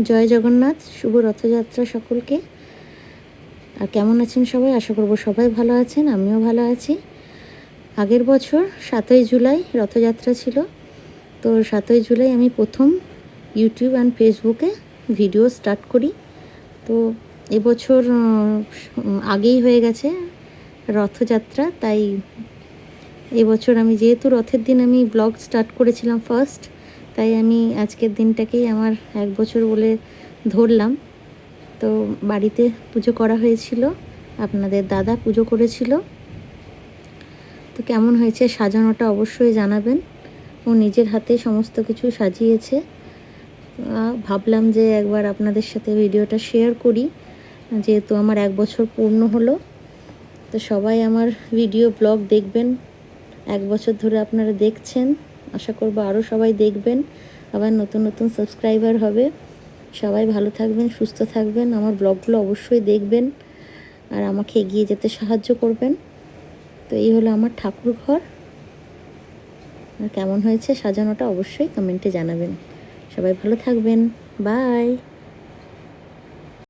জয় জগন্নাথ, শুভ রথযাত্রা সকলকে। আর কেমন আছেন সবাই? আশা করব সবাই ভালো আছেন, আমিও ভালো আছি। আগের বছর 7ই জুলাই রথযাত্রা ছিল। তো 7ই জুলাই আমি প্রথম ইউটিউব অ্যান্ড ফেসবুকে ভিডিও স্টার্ট করি। তো এবছর আগেই হয়ে গেছে রথযাত্রা, তাই এবছর আমি যেহেতু রথের দিন আমি ব্লগ স্টার্ট করেছিলাম ফার্স্ট, তাই আমি আজকের দিনটাকেই আমার 1 বছর বলে ধরলাম। তো বাড়িতে পুজো করা হয়েছিল, আপনাদের দাদা পুজো করেছিল। তো কেমন হয়েছে সাজানোটা অবশ্যই জানাবেন। ও নিজের হাতে সমস্ত কিছু সাজিয়েছে। ভাবলাম যে একবার আপনাদের সাথে ভিডিওটা শেয়ার করি, যেহেতু আমার 1 বছর পূর্ণ হলো। তো সবাই আমার ভিডিও ব্লগ দেখবেন, 1 বছর ধরে আপনারা দেখছেন, আশা করব আরও সবাই দেখবেন, আবার নতুন নতুন সাবস্ক্রাইবার হবে। সবাই ভালো থাকবেন, সুস্থ থাকবেন, আমার ব্লগগুলো অবশ্যই দেখবেন আর আমাকে এগিয়ে যেতে সাহায্য করবেন। তো এই হলো আমার ঠাকুর ঘর। আর কেমন হয়েছে সাজানোটা অবশ্যই কমেন্টে জানাবেন। সবাই ভালো থাকবেন, বাই।